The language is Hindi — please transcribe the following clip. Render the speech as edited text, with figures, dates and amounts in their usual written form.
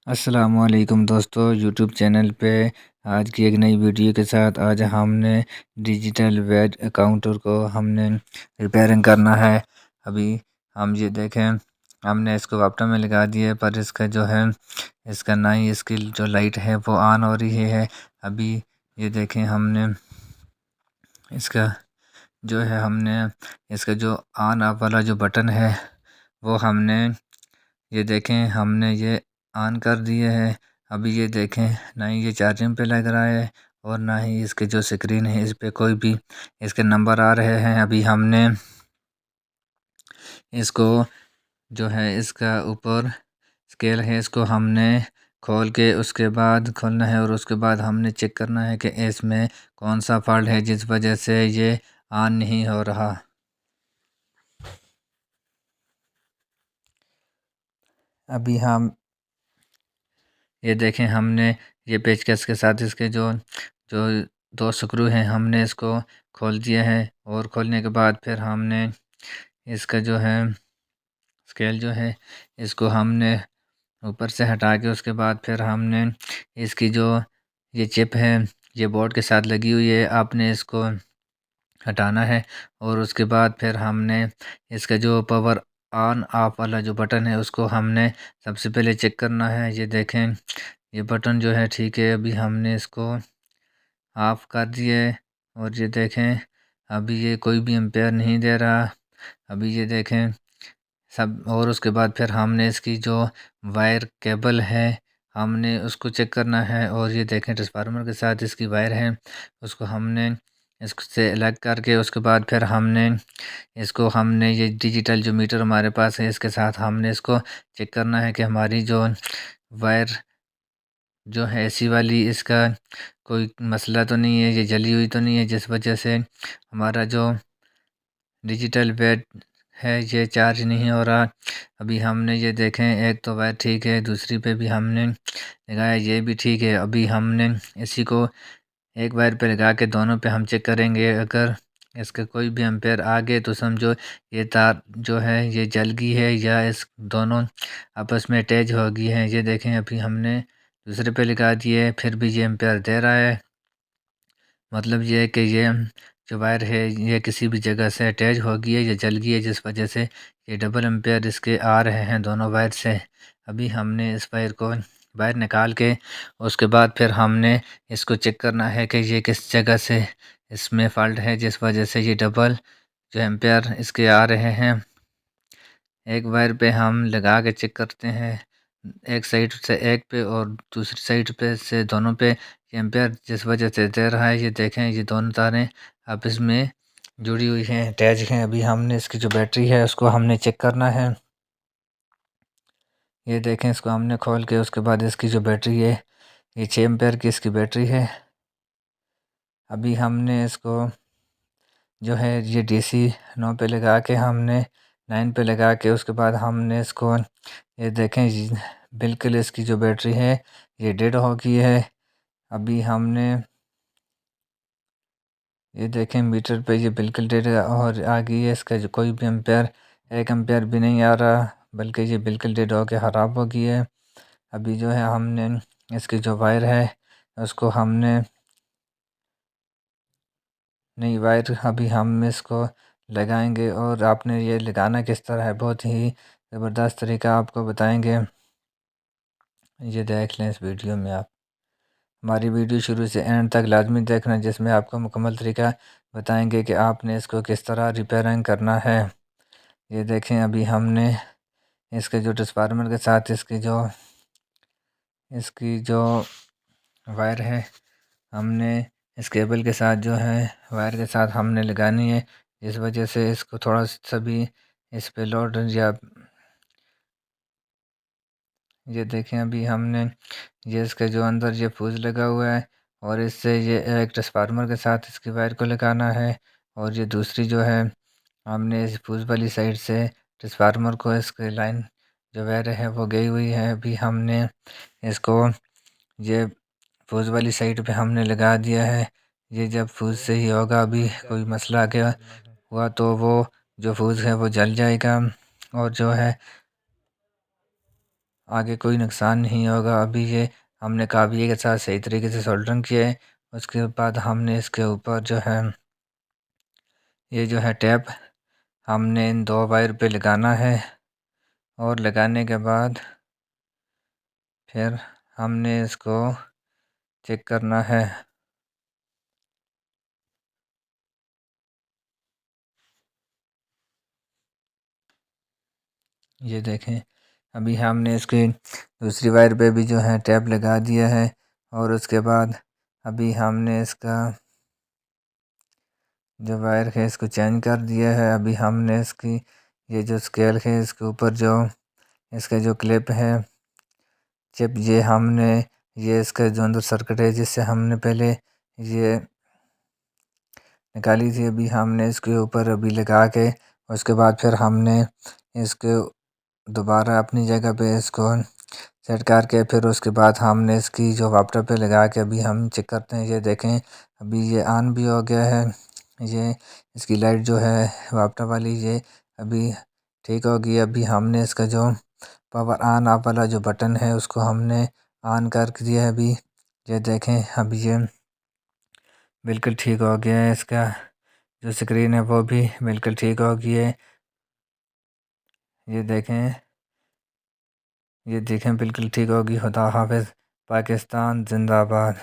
अस्सलामुअलैकुम दोस्तों, यूट्यूब चैनल पे आज की एक नई वीडियो के साथ आज हमने डिजिटल वेट काउंटर को हमने रिपेयरिंग करना है। अभी हम ये देखें, हमने इसको वापटा में लगा दिया है, पर इसका जो है इसका ना ही इसकी जो लाइट है वो ऑन हो रही है। अभी ये देखें, हमने इसका जो है हमने इसका जो ऑन ऑफ वाला जो बटन है वो हमने ये देखें हमने ये ऑन कर दिए है। अभी ये देखें, ना ही ये चार्जिंग पे लग रहा है और ना ही इसके जो स्क्रीन है इस पे कोई भी इसके नंबर आ रहे हैं। अभी हमने इसको जो है इसका ऊपर स्केल है, इसको हमने खोल के उसके बाद खोलना है और उसके बाद हमने चेक करना है कि इसमें कौन सा फॉल्ट है जिस वजह से ये ऑन नहीं हो रहा। अभी हम ये देखें, हमने ये पेचकस के साथ इसके जो जो दो स्क्रू हैं हमने इसको खोल दिया है और खोलने के बाद फिर हमने इसका जो है स्केल जो है इसको हमने ऊपर से हटा के उसके बाद फिर हमने इसकी जो ये चिप है ये बोर्ड के साथ लगी हुई है, आपने इसको हटाना है और उसके बाद फिर हमने इसका जो पावर ऑन ऑफ वाला जो बटन है उसको हमने सबसे पहले चेक करना है। ये देखें, ये बटन जो है ठीक है, अभी हमने इसको ऑफ़ कर दिए और ये देखें अभी ये कोई भी एम्पेयर नहीं दे रहा। अभी ये देखें सब, और उसके बाद फिर हमने इसकी जो वायर केबल है हमने उसको चेक करना है और ये देखें ट्रांसफार्मर के साथ इसकी वायर है, उसको हमने इससे अलग करके उसके बाद फिर हमने ये डिजिटल जो मीटर हमारे पास है इसके साथ हमने इसको चेक करना है कि हमारी जो वायर जो है एसी वाली इसका कोई मसला तो नहीं है, ये जली हुई तो नहीं है जिस वजह से हमारा जो डिजिटल बेड है ये चार्ज नहीं हो रहा। अभी हमने ये देखें, एक तो वायर ठीक है, दूसरी पे भी हमने लगाया ये भी ठीक है। अभी हमने इसी को एक वायर पे लगा के दोनों पे हम चेक करेंगे, अगर इसका कोई भी एम्पेयर आ गए तो समझो ये तार जो है ये जल गई है या इस दोनों आपस में अटैच हो गई है। ये देखें, अभी हमने दूसरे पे लगा दिए फिर भी ये एम्पेयर दे रहा है, मतलब ये है कि ये जो वायर है ये किसी भी जगह से अटैच हो गई है या जल गई है जिस वजह से ये डबल एम्पेयर इसके आ रहे हैं दोनों वायर से। अभी हमने इस वायर को बाहर निकाल के उसके बाद फिर हमने इसको चेक करना है कि ये किस जगह से इसमें फॉल्ट है जिस वजह से ये डबल जो एम्पेयर इसके आ रहे हैं। एक वायर पे हम लगा के चेक करते हैं, एक साइड से एक पे और दूसरी साइड पे से दोनों पे ये एम्पेयर जिस वजह से दे रहा है। ये देखें, ये दोनों तारें आपस में जुड़ी हुई हैं, अटैच हैं। अभी हमने इसकी जो बैटरी है उसको हमने चेक करना है। ये देखें, इसको हमने खोल के उसके बाद इसकी जो बैटरी है ये 6 एम्पेयर की इसकी बैटरी है। अभी हमने इसको जो है ये डीसी 9 पे लगा के हमने 9 पे लगा के उसके बाद हमने इसको ये देखें बिल्कुल इसकी जो बैटरी है ये डेड हो गई है। अभी हमने ये देखें मीटर पे ये बिल्कुल डेड और आ गई है, इसका जो कोई भी एम्पेयर 1 एम्पेयर भी नहीं आ रहा, बल्कि ये बिल्कुल डेड हो के ख़राब हो गई है। अभी जो है हमने इसकी जो वायर है उसको हमने नई वायर अभी हम इसको लगाएंगे और आपने ये लगाना किस तरह है बहुत ही ज़बरदस्त तरीका आपको बताएंगे। ये देख लें इस वीडियो में आप, हमारी वीडियो शुरू से एंड तक लाजमी देखना जिसमें आपको मुकम्मल तरीका बताएंगे कि आपने इसको किस तरह रिपेयरिंग करना है। ये देखें, अभी हमने इसके जो ट्रांसफार्मर के साथ इसकी जो वायर है हमने इस केबल के साथ जो है वायर के साथ हमने लगानी है, जिस वजह से इसको थोड़ा सा भी इस पे लोड या ये देखें, अभी हमने ये इसके जो अंदर ये फ्यूज़ लगा हुआ है और इससे ये एक ट्रांसफार्मर के साथ इसकी वायर को लगाना है और ये दूसरी जो है हमने इस फ्यूज़ वाली साइड से ट्रांसफार्मर को इसके लाइन जो वायर है वो गई हुई है। अभी हमने इसको ये फ्यूज़ वाली साइड पे हमने लगा दिया है। ये जब फ्यूज़ से ही होगा, अभी कोई मसला आ गया हुआ तो वो जो फ्यूज़ है वो जल जाएगा और जो है आगे कोई नुकसान नहीं होगा। अभी ये हमने काबिलियत के साथ सही तरीके से सोल्डरिंग किया है। उसके बाद हमने इसके ऊपर जो है ये जो है टैप हमने इन 2 वायर पे लगाना है और लगाने के बाद फिर हमने इसको चेक करना है। ये देखें, अभी हमने इसके दूसरी वायर पे भी जो है टैप लगा दिया है और उसके बाद अभी हमने इसका जो वायर है इसको चेंज कर दिया है। अभी हमने इसकी ये जो स्केल है इसके ऊपर जो इसका जो क्लिप है चिप, ये हमने ये इसका जो अंदर सर्किट है जिससे हमने पहले ये निकाली थी, अभी हमने इसके ऊपर अभी लगा के उसके बाद फिर हमने इसके दोबारा अपनी जगह पे इसको सेट करके फिर उसके बाद हमने इसकी जो वापटा पे लगा के अभी हम चेक करते हैं। ये देखें, अभी ये ऑन भी हो गया है। ये इसकी लाइट जो है वापटा वाली ये अभी ठीक हो गई। अभी हमने इसका जो पावर ऑन ऑफ वाला जो बटन है उसको हमने ऑन कर दिया है। अभी ये देखें, अभी ये बिल्कुल ठीक हो गया है। इसका जो स्क्रीन है वो भी बिल्कुल ठीक हो गई है। ये देखें बिल्कुल ठीक होगी। खुदा हाफिज़। पाकिस्तान जिंदाबाद।